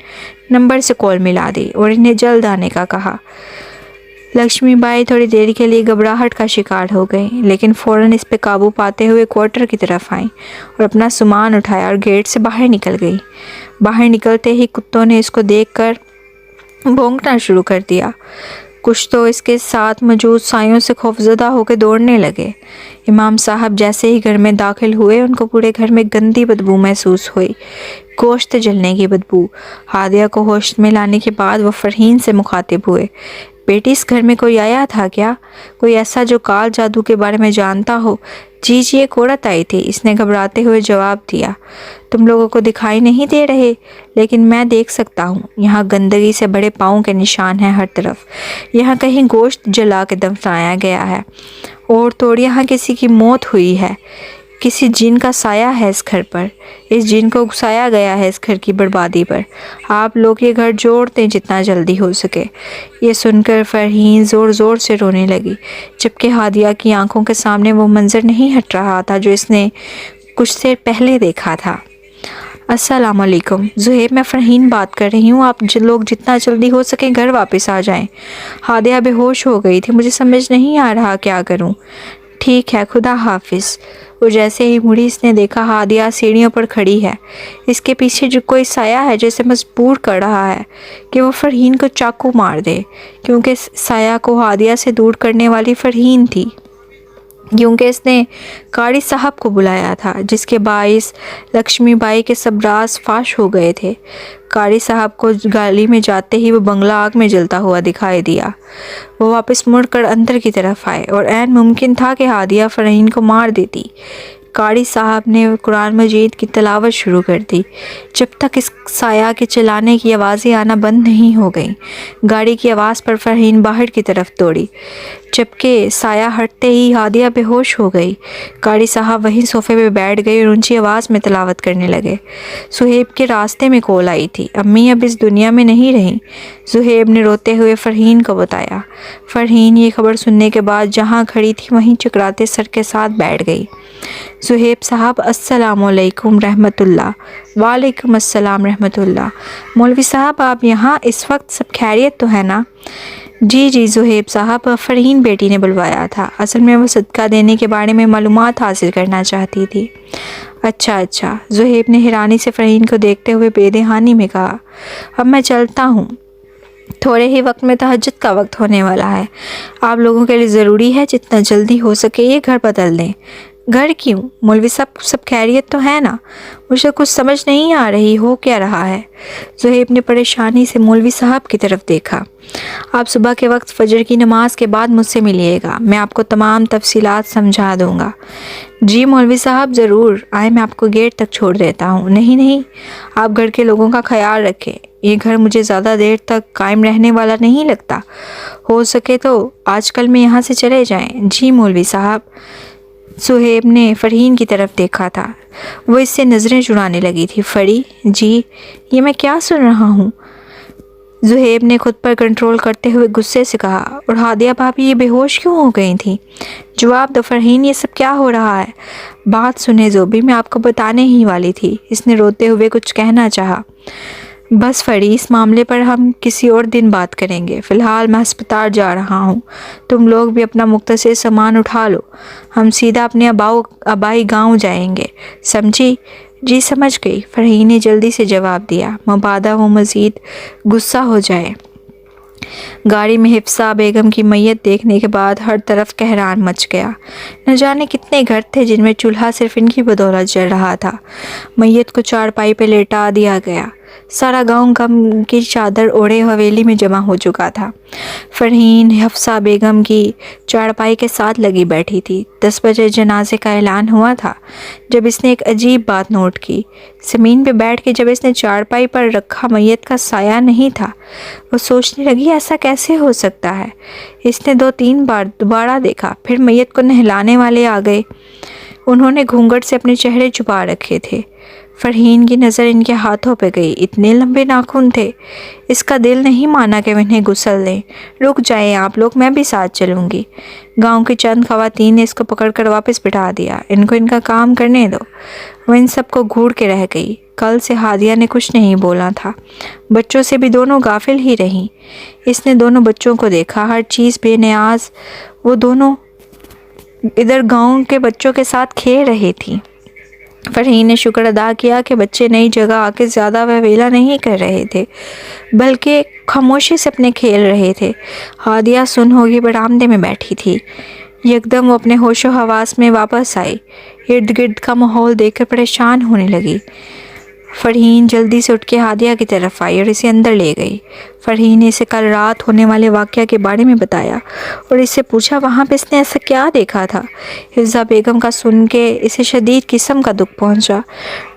نمبر سے کال ملا دی اور انہیں جلد آنے کا کہا۔ لکشمی بائی تھوڑی دیر کے لیے گھبراہٹ کا شکار ہو گئی، لیکن فوراً اس پہ قابو پاتے ہوئے کوارٹر کی طرف آئیں اور اپنا سامان اٹھایا اور گیٹ سے باہر نکل گئی۔ باہر نکلتے ہی کتوں نے اس کو دیکھ کر بھونکنا شروع کر دیا۔ کچھ تو اس کے ساتھ موجود سایوں سے خوفزدہ ہو کے دوڑنے لگے۔ امام صاحب جیسے ہی گھر میں داخل ہوئے، ان کو پورے گھر میں گندی بدبو محسوس ہوئی، گوشت جلنے کی بدبو۔ ہادیہ کو ہوش میں لانے کے بعد وہ فرحین سے مخاطب ہوئے، بیٹی اس گھر میں کوئی آیا تھا کیا؟ کوئی ایسا جو کال جادو کے بارے میں جانتا ہو؟ جی ایک عورت آئی تھی، اس نے گھبراتے ہوئے جواب دیا۔ تم لوگوں کو دکھائی نہیں دے رہے، لیکن میں دیکھ سکتا ہوں۔ یہاں گندگی سے بڑے پاؤں کے نشان ہیں ہر طرف۔ یہاں کہیں گوشت جلا کے دفنایا گیا ہے، اور توڑ یہاں کسی کی موت ہوئی ہے۔ کسی جن کا سایہ ہے اس گھر پر۔ اس جن کو اکسایا گیا ہے اس گھر کی بربادی پر۔ آپ لوگ یہ گھر جوڑ دیں جتنا جلدی ہو سکے۔ یہ سن کر فرحین زور زور سے رونے لگی، جبکہ ہادیہ کی آنکھوں کے سامنے وہ منظر نہیں ہٹ رہا تھا جو اس نے کچھ دیر پہلے دیکھا تھا۔ السلام علیکم زہیب، میں فرحین بات کر رہی ہوں۔ آپ لوگ جتنا جلدی ہو سکے گھر واپس آ جائیں۔ ہادیہ بے ہوش ہو گئی تھی، مجھے سمجھ نہیں آ رہا کیا کروں۔ ٹھیک ہے، خدا حافظ۔ وہ جیسے ہی مڑی، اس نے دیکھا ہادیہ سیڑھیوں پر کھڑی ہے۔ اس کے پیچھے جو کوئی سایہ ہے جیسے مجبور کر رہا ہے کہ وہ فرحین کو چاقو مار دے، کیونکہ سایہ کو ہادیہ سے دور کرنے والی فرحین تھی، کیونکہ اس نے قاری صاحب کو بلایا تھا، جس کے باعث لکشمی بائی کے سب راز فاش ہو گئے تھے۔ قاری صاحب کو گالی میں جاتے ہی وہ بنگلہ آگ میں جلتا ہوا دکھائی دیا۔ وہ واپس مڑ کر اندر کی طرف آئے اور عین ممکن تھا کہ ہادیہ فرحین کو مار دیتی۔ قاری صاحب نے قرآن مجید کی تلاوت شروع کر دی، جب تک اس سایہ کے چلانے کی آوازیں آنا بند نہیں ہو گئیں۔ گاڑی کی آواز پر فرحین باہر کی طرف دوڑی، جبکہ سایہ ہٹتے ہی ہادیہ بے ہوش ہو گئی۔ قاری صاحب وہیں صوفے پہ بیٹھ گئے اور اونچی آواز میں تلاوت کرنے لگے۔ صہیب کے راستے میں کال آئی تھی، امی اب اس دنیا میں نہیں رہیں، زہیب نے روتے ہوئے فرحین کو بتایا۔ فرحین یہ خبر سننے کے بعد جہاں کھڑی تھی وہیں چکراتے سر کے ساتھ بیٹھ گئی۔ زہیب صاحب السلام علیکم رحمت اللہ۔ وعلیکم السلام رحمت اللہ۔ مولوی صاحب آپ یہاں، اس وقت سب خیریت تو ہے نا؟ جی زہیب صاحب، فرحین بیٹی نے بلوایا تھا، اصل میں وہ صدقہ دینے کے بارے میں معلومات حاصل کرنا چاہتی تھی۔ اچھا، زہیب نے حیرانی سے فرحین کو دیکھتے ہوئے بے دہانی میں کہا، اب میں چلتا ہوں، تھوڑے ہی وقت میں تہجد کا وقت ہونے والا ہے۔ آپ لوگوں کے لیے ضروری ہے جتنا جلدی ہو سکے یہ گھر بدل دیں۔ گھر کیوں؟ مولوی صاحب سب خیریت تو ہے نا؟ مجھے کچھ سمجھ نہیں آ رہی، ہو کیا رہا ہے؟ زہیب نے پریشانی سے مولوی صاحب کی طرف دیکھا۔ آپ صبح کے وقت فجر کی نماز کے بعد مجھ سے ملیے گا، میں آپ کو تمام تفصیلات سمجھا دوں گا۔ جی مولوی صاحب ضرور، آئے میں آپ کو گیٹ تک چھوڑ دیتا ہوں۔ نہیں، آپ گھر کے لوگوں کا خیال رکھیں، یہ گھر مجھے زیادہ دیر تک قائم رہنے والا نہیں لگتا، ہو سکے تو آج کل میں یہاں سے چلے جائیں۔ جی مولوی صاحب۔ صہیب نے فرحین کی طرف دیکھا تھا، وہ اس سے نظریں چرانے لگی تھی۔ فری جی، یہ میں کیا سن رہا ہوں؟ زہیب نے خود پر کنٹرول کرتے ہوئے غصے سے کہا، اور ہادیہ بھابھی یہ بے ہوش کیوں ہو گئی تھیں؟ جواب دو فرحین، یہ سب کیا ہو رہا ہے؟ بات سنیں زوبی، میں آپ کو بتانے ہی والی تھی۔ اس نے روتے ہوئے کچھ کہنا چاہا۔ بس فری، اس معاملے پر ہم کسی اور دن بات کریں گے، فی الحال میں ہسپتال جا رہا ہوں، تم لوگ بھی اپنا مختصر سامان اٹھا لو، ہم سیدھا اپنے آبائی گاؤں جائیں گے، سمجھی؟ جی سمجھ گئی، فرحین نے جلدی سے جواب دیا، مبادا وہ مزید غصہ ہو جائے۔ گاڑی میں حفصہ بیگم کی میت دیکھنے کے بعد ہر طرف کہران مچ گیا۔ نہ جانے کتنے گھر تھے جن میں چولہا صرف ان کی بدولت جل رہا تھا۔ میت کو چارپائی پہ لیٹا دیا گیا۔ سارا گاؤں غم کی چادر اوڑھے حویلی میں جمع ہو چکا تھا۔ فرحین حفصہ بیگم کی چارپائی کے ساتھ لگی بیٹھی تھی۔ 10 بجے جنازے کا اعلان ہوا تھا جب اس نے ایک عجیب بات نوٹ کی۔ زمین پہ بیٹھ کے جب اس نے چارپائی پر رکھا میت کا سایہ نہیں تھا، وہ سوچنے لگی ایسا کیسے ہو سکتا ہے۔ اس نے 2-3 بار دوبارہ دیکھا، پھر میت کو نہلانے والے آ گئے۔ انہوں نے گھونگھٹ سے اپنے چہرے چھپا رکھے تھے۔ فرحین کی نظر ان کے ہاتھوں پہ گئی، اتنے لمبے ناخن تھے۔ اس کا دل نہیں مانا کہ وہ انہیں غسل دیں۔ رک جائیں آپ لوگ، میں بھی ساتھ چلوں گی۔ گاؤں کی چند خواتین نے اس کو پکڑ کر واپس بٹھا دیا۔ ان کو ان کا کام کرنے دو۔ وہ ان سب کو گھور کے رہ گئی۔ کل سے ہادیہ نے کچھ نہیں بولا تھا۔ بچوں سے بھی دونوں غافل ہی رہیں۔ اس نے دونوں بچوں کو دیکھا، ہر چیز بے نیاز۔ وہ دونوں ادھر گاؤں کے بچوں کے ساتھ کھیل رہی تھی۔ فرحین نے شکر ادا کیا کہ بچے نئی جگہ آ کے زیادہ ویلا نہیں کر رہے تھے، بلکہ خاموشی سے اپنے کھیل رہے تھے۔ ہادیہ سن ہوگی برآمدے میں بیٹھی تھی۔ یکدم وہ اپنے ہوش و حواس میں واپس آئی، ارد گرد کا ماحول دیکھ کر پریشان ہونے لگی۔ فرحین جلدی سے اٹھ کے ہادیہ کی طرف آئی اور اسے اندر لے گئی۔ فرحین نے اسے کل رات ہونے والے واقعہ کے بارے میں بتایا اور اس سے پوچھا وہاں پہ اس نے ایسا کیا دیکھا تھا۔ حفصہ بیگم کا سن کے اسے شدید قسم کا دکھ پہنچا۔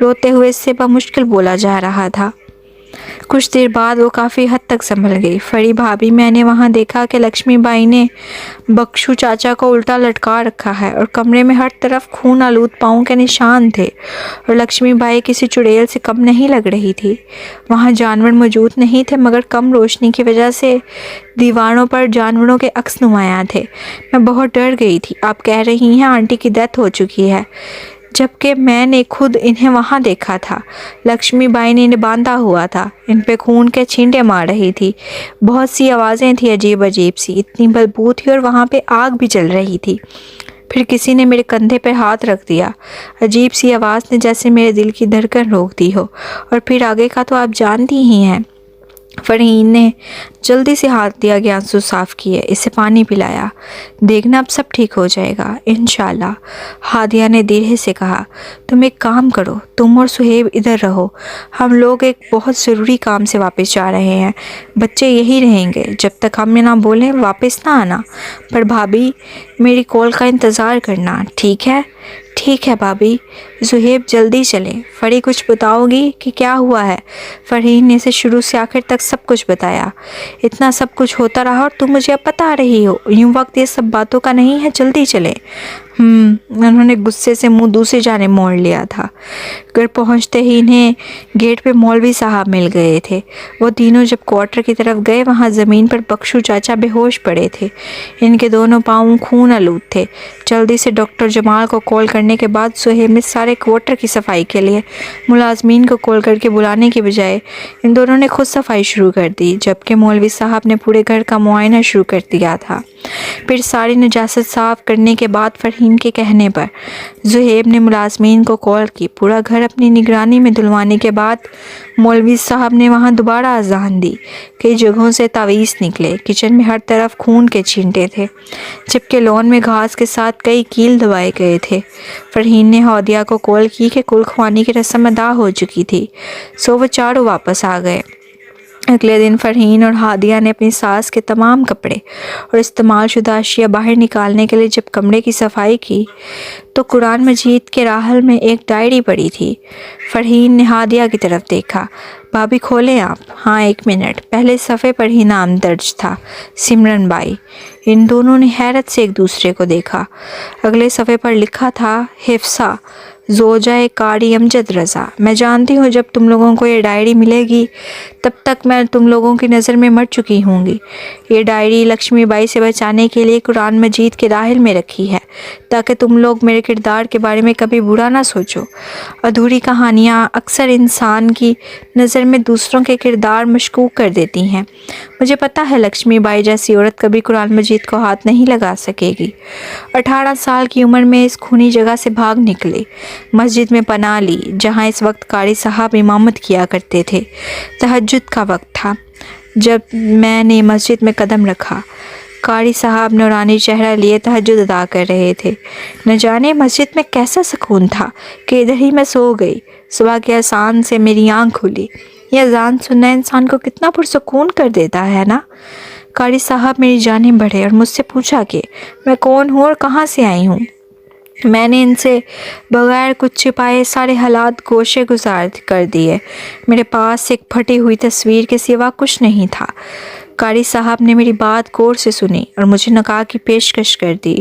روتے ہوئے اس سے بمشکل بولا جا رہا تھا۔ کچھ دیر بعد وہ کافی حد تک سنبھل گئی۔ فری بھابھی، میں نے وہاں دیکھا کہ لکشمی بائی نے بخشو چاچا کو الٹا لٹکا رکھا ہے اور کمرے میں ہر طرف خون آلود پاؤں کے نشان تھے، اور لکشمی بائی کسی چڑیل سے کم نہیں لگ رہی تھی۔ وہاں جانور موجود نہیں تھے مگر کم روشنی کی وجہ سے دیواروں پر جانوروں کے عکس نمایاں تھے۔ میں بہت ڈر گئی تھی۔ آپ کہہ رہی ہیں آنٹی کی ڈیتھ ہو چکی ہے، جبکہ میں نے خود انہیں وہاں دیکھا تھا۔ لکشمی بائی نے انہیں باندھا ہوا تھا، ان پہ خون کے چھینٹے مار رہی تھی۔ بہت سی آوازیں تھیں عجیب عجیب سی، اتنی بدبو تھی اور وہاں پہ آگ بھی جل رہی تھی۔ پھر کسی نے میرے کندھے پہ ہاتھ رکھ دیا، عجیب سی آواز نے جیسے میرے دل کی دھڑکن روک دی ہو، اور پھر آگے کا تو آپ جانتی ہی ہیں۔ فرحین نے جلدی سے ہاتھ دیا کہ آنسو صاف کیے، اسے پانی پلایا۔ دیکھنا اب سب ٹھیک ہو جائے گا انشاءاللہ، ہادیہ نے دھیرے سے کہا۔ تم ایک کام کرو، تم اور سہیب ادھر رہو، ہم لوگ ایک بہت ضروری کام سے واپس جا رہے ہیں، بچے یہی رہیں گے، جب تک ہم نہ بولیں واپس نہ آنا۔ پر بھابھی، میری کال کا انتظار کرنا، ٹھیک ہے؟ ٹھیک ہے بھابھی۔ سہیب جلدی چلیں۔ فری، کچھ بتاؤ گی کہ کیا ہوا ہے؟ فرحین نے اسے شروع سے آخر تک سب کچھ بتایا۔ اتنا سب کچھ ہوتا رہا اور تم مجھے اب بتا رہی ہو؟ یوں وقت یہ سب باتوں کا نہیں ہے، جلدی چلیں۔ انہوں نے غصے سے منہ دوسری جانب موڑ لیا تھا۔ گھر پہنچتے ہی انہیں گیٹ پہ مولوی صاحب مل گئے تھے۔ وہ تینوں جب کوارٹر کی طرف گئے، وہاں زمین پر بخشو چاچا بے ہوش پڑے تھے، ان کے دونوں پاؤں خون آلود تھے۔ جلدی سے ڈاکٹر جمال کو کال کرنے کے بعد سہیب نے سارے کوارٹر کی صفائی کے لیے ملازمین کو کال کر کے بلانے کے بجائے ان دونوں نے خود صفائی شروع کر دی، جبکہ مولوی صاحب نے پورے گھر کا معائنہ شروع کر دیا تھا۔ پھر ساری نجاست صاف کرنے کے بعد فرحین کے کہنے پر سہیب نے ملازمین کو کال کی۔ پورا گھر اپنی نگرانی میں دھلوانے کے بعد مولوی صاحب نے وہاں دوبارہ اذان دی۔ کئی جگہوں سے تعویذ نکلے، کچن میں ہر طرف خون کے چھینٹے تھے، جبکہ لون میں گھاس کے ساتھ کئی کیل دبائے گئے تھے۔ فرحین نے ہادیہ کو کال کی کہ کل خوانی کی رسم ادا ہو چکی تھی، سو وہ چاروں واپس آ گئے۔ اگلے دن فرحین اور ہادیہ نے اپنی ساس کے تمام کپڑے اور استعمال شدہ اشیاء باہر نکالنے کے لیے جب کمرے کی صفائی کی تو قرآن مجید کے راحل میں ایک ڈائری پڑی تھی۔ فرحین نے ہادیہ کی طرف دیکھا۔ بھابھی کھولیں آپ؟ ہاں، 1 منٹ۔ پہلے صفحے پر ہی نام درج تھا، سمرن بائی۔ ان دونوں نے حیرت سے ایک دوسرے کو دیکھا۔ اگلے صفحے پر لکھا تھا حفصہ۔ زوجہ قاری امجد رضا، میں جانتی ہوں جب تم لوگوں کو یہ ڈائری ملے گی تب تک میں تم لوگوں کی نظر میں مر چکی ہوں گی۔ یہ ڈائری لکشمی بائی سے بچانے کے لیے قرآن مجید کے داخل میں رکھی ہے تاکہ تم لوگ میرے کردار کے بارے میں کبھی برا نہ سوچو۔ ادھوری کہانیاں اکثر انسان کی نظر میں دوسروں کے کردار مشکوک کر دیتی ہیں۔ مجھے پتہ ہے لکشمی بائی جیسی عورت کبھی قرآن مجید کو ہاتھ نہیں لگا سکے گی۔ 18 سال کی عمر میں اس خونی جگہ سے بھاگ نکلے، مسجد میں پناہ لی جہاں اس وقت قاری صاحب امامت کیا کرتے تھے۔ تہجد کا وقت تھا جب میں نے مسجد میں قدم رکھا۔ قاری صاحب نورانی چہرہ لیے تہجد ادا کر رہے تھے۔ نہ جانے مسجد میں کیسا سکون تھا کہ ادھر ہی میں سو گئی۔ صبح کے اذان سے میری آنکھ کھلی۔ یہ اذان سننا انسان کو کتنا پرسکون کر دیتا ہے نا۔ قاری صاحب میری جانب بڑھے اور مجھ سے پوچھا کہ میں کون ہوں اور کہاں سے آئی ہوں۔ میں نے ان سے بغیر کچھ چھپائے سارے حالات گوشے گزار کر دیے۔ میرے پاس ایک پھٹی ہوئی تصویر کے سوا کچھ نہیں تھا۔ قاری صاحب نے میری بات غور سے سنی اور مجھے نکاح کی پیشکش کر دی۔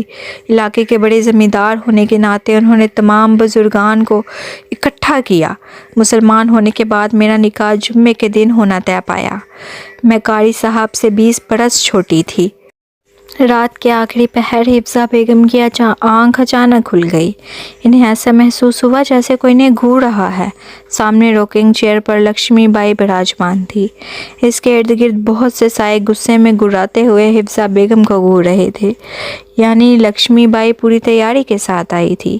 علاقے کے بڑے زمیندار ہونے کے ناطے انہوں نے تمام بزرگان کو اکٹھا کیا۔ مسلمان ہونے کے بعد میرا نکاح جمعے کے دن ہونا طے پایا۔ میں قاری صاحب سے 20 برس چھوٹی تھی۔ رات کے آخری پہر حفصہ بیگم کی آنکھ اچانک کھل گئی۔ انہیں ایسا محسوس ہوا جیسے کوئی انہیں گھور رہا ہے۔ سامنے روکنگ چیئر پر لکشمی بائی براجمان تھی۔ اس کے ارد گرد بہت سے سائے غصے میں گراتے ہوئے حفصہ بیگم کو گھور رہے تھے، یعنی لکشمی بائی پوری تیاری کے ساتھ آئی تھی۔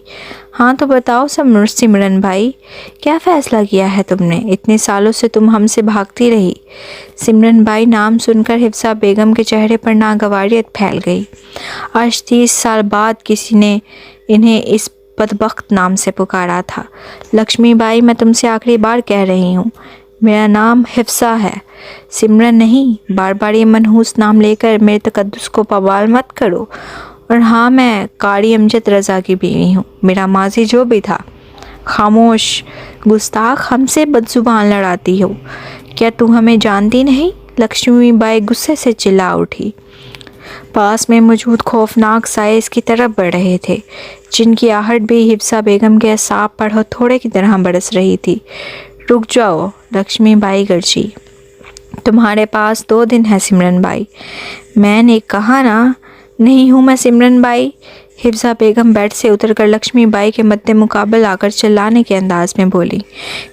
ہاں تو بتاؤ سمرن بھائی، کیا فیصلہ کیا ہے تم نے؟ اتنے سالوں سے تم ہم سے بھاگتی رہی۔ سمرن بائی نام سن کر حفصہ بیگم کے چہرے پر ناگواریت پھیل گئی۔ آج 30 سال بعد کسی نے انہیں اس بدبخت نام سے پکارا تھا۔ لکشمی بائی، میں تم سے آخری بار کہہ رہی ہوں، میرا نام حفصہ ہے، سمرن نہیں۔ بار بار یہ منحوس نام لے کر میرے تقدس کو پامال مت کرو۔ اور ہاں، میں قاری امجد رضا کی بیوی ہوں، میرا ماضی جو بھی تھا۔ خاموش گستاخ، ہم سے بد زبان لڑاتی ہو، کیا تم ہمیں جانتی نہیں؟ لکشمی بائی غصے سے چلا اٹھی۔ پاس میں موجود خوفناک سائے اس کی طرف بڑھ رہے تھے، جن کی آہٹ بھی حفصہ بیگم کے اعصاب پر ہتھوڑے کی طرح برس رہی تھی۔ رک جاؤ، لکشمی بائی گرجی، تمہارے پاس 2 دن ہے سمرن بائی۔ میں نے کہا نا، نہیں ہوں میں سمرن بائی۔ حفصہ بیگم بیڈ سے اتر کر لکشمی بائی کے مد مقابل آ کر چلانے کے انداز میں بولی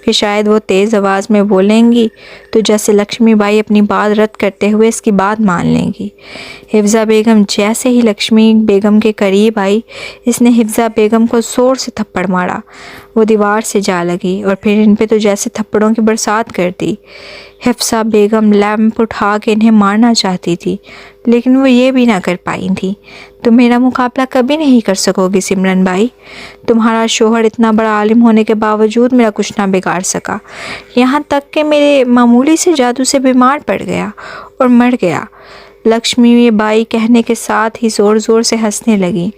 کہ شاید وہ تیز آواز میں بولیں گی تو جیسے لکشمی بائی اپنی بات رد کرتے ہوئے اس کی بات مان لیں گی۔ حفصہ بیگم جیسے ہی لکشمی بیگم کے قریب آئی، اس نے حفصہ بیگم کو زور سے تھپڑ مارا۔ وہ دیوار سے جا لگی اور پھر ان پہ تو جیسے تھپڑوں کی برسات کر دی۔ حفصہ بیگم لیمپ اٹھا کے انہیں مارنا چاہتی تھی، لیکن وہ یہ بھی نہ کر پائی تھی۔ تم میرا مقابلہ کبھی نہیں کر سکو گی سمرن بائی۔ تمہارا شوہر اتنا بڑا عالم ہونے کے باوجود میرا کچھ نہ بگاڑ سکا، یہاں تک کہ میرے معمولی سے جادو سے بیمار پڑ گیا اور مر گیا۔ لکشمی بائی کہنے کے ساتھ ہی زور زور سے ہنسنے لگی۔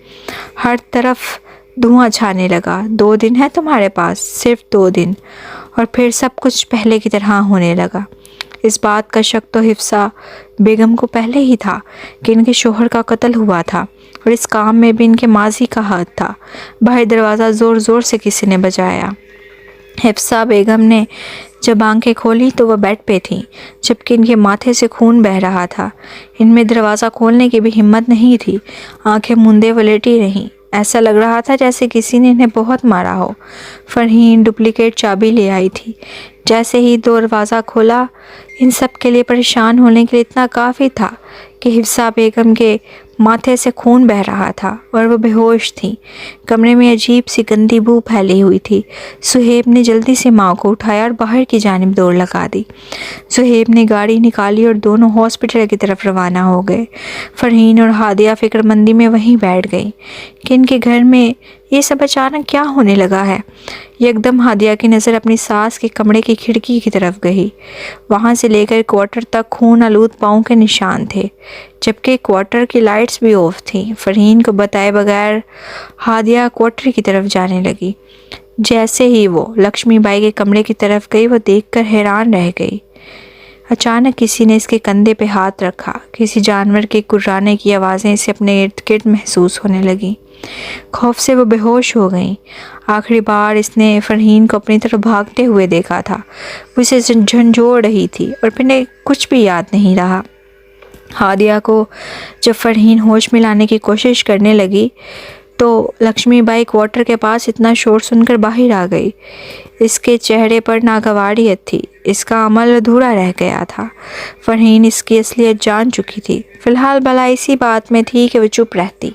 ہر طرف دھواں چھانے لگا۔ 2 دن ہے تمہارے پاس، صرف 2 دن، اور پھر سب کچھ پہلے کی طرح ہونے لگا۔ اس بات کا شک تو حفصہ بیگم کو پہلے ہی تھا کہ ان کے شوہر کا قتل ہوا تھا اور اس کام میں بھی ان کے ماضی کا ہاتھ تھا۔ باہر دروازہ زور زور سے کسی نے بجایا۔ حفصہ بیگم نے جب آنکھیں کھولی تو وہ بیڈ پہ تھیں، جبکہ ان کے ماتھے سے خون بہہ رہا تھا۔ ان میں دروازہ کھولنے کی بھی ہمت نہیں تھی۔ آنکھیں موندے وہ لیٹی رہیں۔ ایسا لگ رہا تھا جیسے کسی نے انہیں بہت مارا ہو۔ فرحین ڈپلیکیٹ چابی لے آئی تھی۔ جیسے ہی دروازہ کھولا، ان سب کے لیے پریشان ہونے کے لیے اتنا کافی تھا کہ حفصہ بیگم کے ماتھے سے خون بہہ رہا تھا اور وہ بے ہوش تھیں۔ کمرے میں عجیب سی گندی بو پھیلی ہوئی تھی۔ سہیب نے جلدی سے ماں کو اٹھایا اور باہر کی جانب دوڑ لگا دی۔ سہیب نے گاڑی نکالی اور دونوں ہاسپٹل کی طرف روانہ ہو گئے۔ فرحین اور ہادیہ فکر مندی میں وہیں بیٹھ گئی کہ ان کے گھر میں یہ سب اچانک کیا ہونے لگا ہے۔ یکدم ہادیہ کی نظر اپنی ساس کے کمرے کی کھڑکی کی طرف گئی۔ وہاں سے لے کر کوارٹر تک خون آلود پاؤں کے نشان تھے، جبکہ کوارٹر کی لائٹس بھی آف تھیں۔ فرحین کو بتائے بغیر ہادیہ کوارٹر کی طرف جانے لگی۔ جیسے ہی وہ لکشمی بائی کے کمرے کی طرف گئی، وہ دیکھ کر حیران رہ گئی۔ اچانک کسی نے اس کے کندھے پہ ہاتھ رکھا۔ کسی جانور کے کررانے کی آوازیں اسے اپنے ارد گرد محسوس ہونے لگیں۔ خوف سے وہ بے ہوش ہو گئیں۔ آخری بار اس نے فرحین کو اپنی طرف بھاگتے ہوئے دیکھا تھا۔ وہ اسے جھنجھوڑ رہی تھی اور پھر کچھ بھی یاد نہیں رہا۔ ہادیہ کو جب فرحین ہوش میں لانے کی کوشش کرنے لگی تو لکشمی بائی کوارٹر کے پاس اتنا شور سن کر باہر آ گئی۔ اس کے چہرے پر ناگواریت تھی۔ اس کا عمل ادھورا رہ گیا تھا۔ فرحین اس کی اصلیت جان چکی تھی۔ فی الحال بھلا اسی بات میں تھی کہ وہ چپ رہتی۔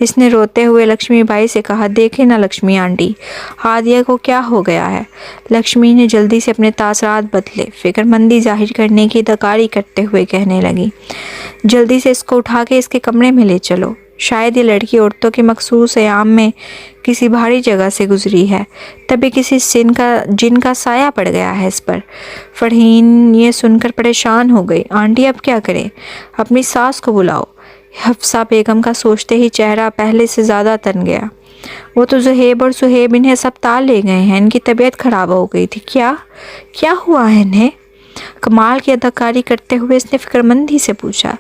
اس نے روتے ہوئے لکشمی بائی سے کہا، دیکھیں نا لکشمی آنٹی، ہادیہ کو کیا ہو گیا ہے؟ لکشمی نے جلدی سے اپنے تاثرات بدلے، فکر مندی ظاہر کرنے کی اداکاری کرتے ہوئے کہنے لگی، جلدی سے اس کو اٹھا کے اس کے کمرے میں لے چلو۔ شاید یہ لڑکی عورتوں کے مخصوص ایام میں کسی بھاری جگہ سے گزری ہے، تبھی کسی جن کا سایہ پڑ گیا ہے اس پر۔ فرحین یہ سن کر پریشان ہو گئی۔ آنٹی اب کیا کریں؟ اپنی ساس کو بلاؤ۔ حفصہ بیگم کا سوچتے ہی چہرہ پہلے سے زیادہ تن گیا۔ وہ تو زہیب اور صہیب انہیں اسپتال لے گئے ہیں، ان کی طبیعت خراب ہو گئی تھی۔ کیا ہوا ہے انہیں؟ کمال کی اداکاری کرتے ہوئے اس نے فکر مندی سے پوچھا۔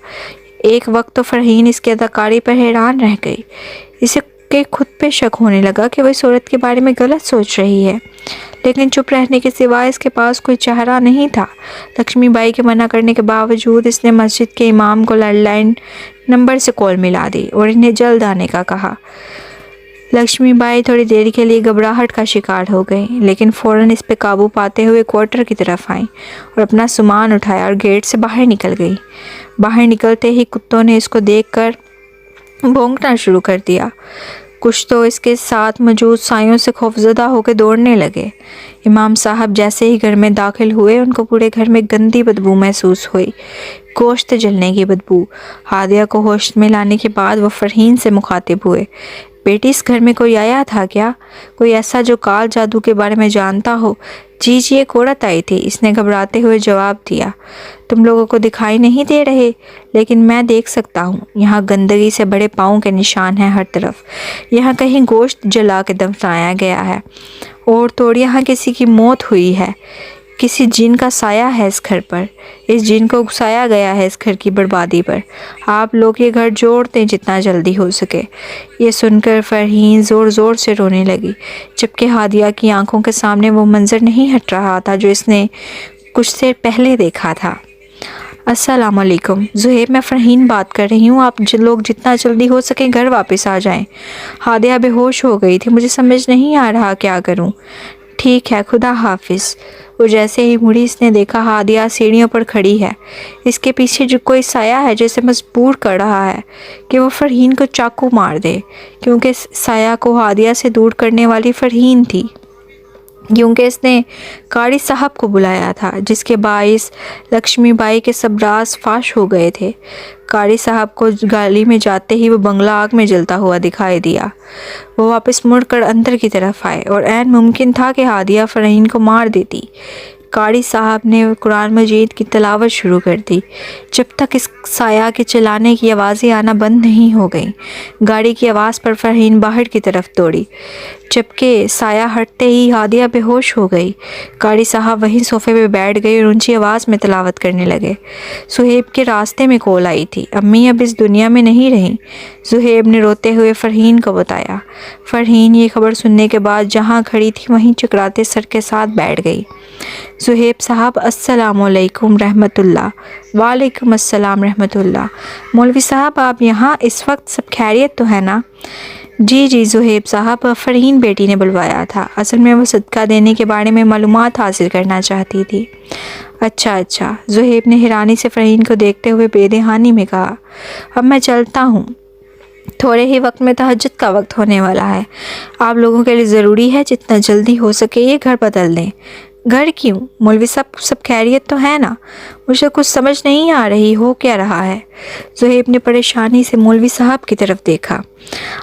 ایک وقت تو فرحین اس کی اداکاری پر حیران رہ گئی۔ اسے کہ خود پہ شک ہونے لگا کہ وہ اس عورت کے بارے میں غلط سوچ رہی ہے، لیکن چپ رہنے کے سوا اس کے پاس کوئی چارہ نہیں تھا۔ لکشمی بائی کے منع کرنے کے باوجود اس نے مسجد کے امام کو لینڈ لائن نمبر سے کال ملا دی اور انہیں جلد آنے کا کہا۔ لکشمی بائی تھوڑی دیر کے لیے گھبراہٹ کا شکار ہو گئی، لیکن فوراً اس پہ قابو پاتے ہوئے کوارٹر کی طرف آئیں اور اپنا سامان اٹھایا اور گیٹ سے باہر نکل گئی۔ باہر نکلتے ہی کتوں نے اس کو دیکھ کر بھونکنا شروع کر دیا۔ کچھ تو اس کے ساتھ موجود سایوں سے خوفزدہ ہو کے دوڑنے لگے۔ امام صاحب جیسے ہی گھر میں داخل ہوئے، ان کو پورے گھر میں گندی بدبو محسوس ہوئی، گوشت جلنے کی بدبو۔ ہادیہ کو ہوش میں لانے کے بعد وہ فرحین سے مخاطب ہوئے، بیٹی اس گھر میں کوئی آیا تھا کیا؟ کوئی ایسا جو کال جادو کے بارے میں جانتا ہو؟ جی ایک عورت آئی تھی، اس نے گھبراتے ہوئے جواب دیا۔ تم لوگوں کو دکھائی نہیں دے رہے، لیکن میں دیکھ سکتا ہوں۔ یہاں گندگی سے بڑے پاؤں کے نشان ہیں ہر طرف۔ یہاں کہیں گوشت جلا کے دفنایا گیا ہے اور توڑ یہاں کسی کی موت ہوئی ہے۔ کسی جن کا سایہ ہے اس گھر پر۔ اس جن کو گھسایا گیا ہے اس گھر کی بربادی پر۔ آپ لوگ یہ گھر جوڑ دیں جتنا جلدی ہو سکے۔ یہ سن کر فرحین زور زور سے رونے لگی، جبکہ ہادیہ کی آنکھوں کے سامنے وہ منظر نہیں ہٹ رہا تھا جو اس نے کچھ دیر پہلے دیکھا تھا۔ السلام علیکم زہیب، میں فرحین بات کر رہی ہوں۔ آپ لوگ جتنا جلدی ہو سکے گھر واپس آ جائیں۔ ہادیہ بے ہوش ہو گئی تھی، مجھے سمجھ نہیں آ رہا کیا کروں۔ ٹھیک ہے، خدا حافظ۔ وہ جیسے ہی مڑی اس نے دیکھا ہادیہ سیڑھیوں پر کھڑی ہے۔ اس کے پیچھے جو کوئی سایہ ہے جیسے مجبور کر رہا ہے کہ وہ فرحین کو چاقو مار دے، کیونکہ سایہ کو ہادیہ سے دور کرنے والی فرحین تھی، کیونکہ اس نے قاری صاحب کو بلایا تھا، جس کے باعث لکشمی بائی کے سب راز فاش ہو گئے تھے۔ قاری صاحب کو گالی میں جاتے ہی وہ بنگلہ آگ میں جلتا ہوا دکھائی دیا۔ وہ واپس مڑ کر اندر کی طرف آئے اور عین ممکن تھا کہ ہادیہ فرحین کو مار دیتی۔ قاری صاحب نے قرآن مجید کی تلاوت شروع کر دی، جب تک اس سایہ کے چلانے کی آوازیں آنا بند نہیں ہو گئیں۔ گاڑی کی آواز پر فرحین باہر کی طرف دوڑی، جبکہ سایہ ہٹتے ہی ہادیہ بے ہوش ہو گئی۔ قاری صاحب وہیں صوفے پہ بیٹھ گئے اور اونچی آواز میں تلاوت کرنے لگے۔ صہیب کے راستے میں کال آئی تھی، امی اب اس دنیا میں نہیں رہیں، صہیب نے روتے ہوئے فرحین کو بتایا۔ فرحین یہ خبر سننے کے بعد جہاں کھڑی تھی وہیں چکراتے سر کے ساتھ بیٹھ گئی۔ صہیب صاحب السلام علیکم رحمت اللہ۔ وعلیکم السلام رحمت اللہ۔ مولوی صاحب آپ یہاں، اس وقت سب خیریت تو ہے نا؟ جی صہیب صاحب، فرحین بیٹی نے بلوایا تھا، اصل میں وہ صدقہ دینے کے بارے میں معلومات حاصل کرنا چاہتی تھی۔ اچھا، صہیب نے حیرانی سے فرحین کو دیکھتے ہوئے بے دہانی میں کہا، اب میں چلتا ہوں، تھوڑے ہی وقت میں تہجد کا وقت ہونے والا ہے۔ آپ لوگوں کے لیے ضروری ہے جتنا جلدی ہو سکے یہ گھر بدل دیں۔ گھر کیوں مولوی صاحب، سب خیریت تو ہے نا؟ مجھے کچھ سمجھ نہیں آ رہی، ہو کیا رہا ہے؟ صہیب نے پریشانی سے مولوی صاحب کی طرف دیکھا۔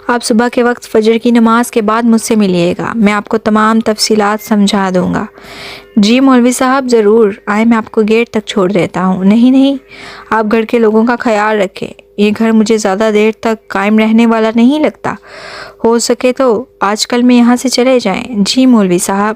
آپ صبح کے وقت فجر کی نماز کے بعد مجھ سے ملیے گا، میں آپ کو تمام تفصیلات سمجھا دوں گا۔ جی مولوی صاحب ضرور، آئے میں آپ کو گیٹ تک چھوڑ دیتا ہوں۔ نہیں، آپ گھر کے لوگوں کا خیال رکھیں، یہ گھر مجھے زیادہ دیر تک قائم رہنے والا نہیں لگتا، ہو سکے تو آج کل میں یہاں سے چلے جائیں۔ جی مولوی صاحب۔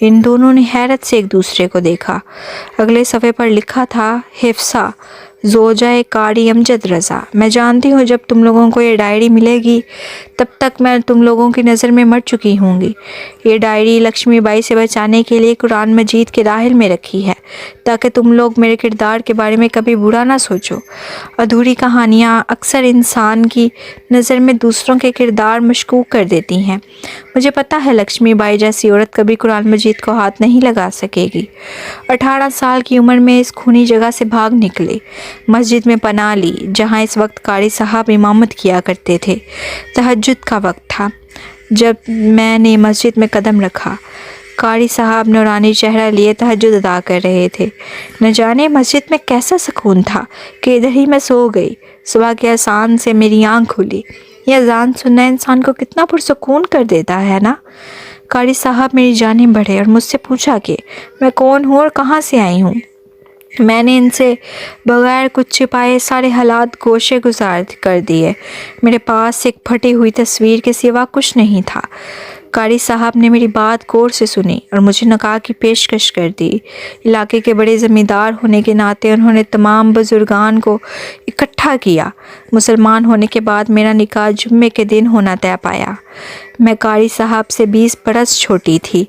ان دونوں نے حیرت سے ایک دوسرے کو دیکھا۔ اگلے صفحے پر لکھا تھا، حفصہ زوجہ قاری امجد رضا، میں جانتی ہوں جب تم لوگوں کو یہ ڈائری ملے گی تب تک میں تم لوگوں کی نظر میں مر چکی ہوں گی۔ یہ ڈائری لکشمی بائی سے بچانے کے لیے قرآن مجید کے راحل میں رکھی ہے تاکہ تم لوگ میرے کردار کے بارے میں کبھی برا نہ سوچو۔ ادھوری کہانیاں اکثر انسان کی نظر میں دوسروں کے کردار مشکوک کر دیتی ہیں۔ مجھے پتہ ہے لکشمی بائی جیسی عورت کبھی قرآن مجید کو ہاتھ نہیں لگا سکے گی۔ 18 سال کی عمر میں اس خونی جگہ سے بھاگ نکلے، مسجد میں پناہ لی جہاں اس وقت قاری صاحب امامت کیا کرتے تھے۔ تہجد کا وقت تھا جب میں نے مسجد میں قدم رکھا۔ قاری صاحب نورانی چہرہ لیے تہجد ادا کر رہے تھے۔ نہ جانے مسجد میں کیسا سکون تھا کہ ادھر ہی میں سو گئی۔ صبح کے اذان سے میری آنکھ کھلی۔ یہ اذان سننا انسان کو کتنا پرسکون کر دیتا ہے نا۔ قاری صاحب میری جانب بڑھے اور مجھ سے پوچھا کہ میں کون ہوں اور کہاں سے آئی ہوں۔ میں نے ان سے بغیر کچھ چھپائے سارے حالات گوشے گزار کر دیے۔ میرے پاس ایک پھٹی ہوئی تصویر کے سوا کچھ نہیں تھا۔ قاری صاحب نے میری بات غور سے سنی اور مجھے نکاح کی پیشکش کر دی۔ علاقے کے بڑے زمیندار ہونے کے ناطے انہوں نے تمام بزرگان کو اکٹھا کیا۔ مسلمان ہونے کے بعد میرا نکاح جمعے کے دن ہونا طے پایا۔ میں قاری صاحب سے 20 برس چھوٹی تھی۔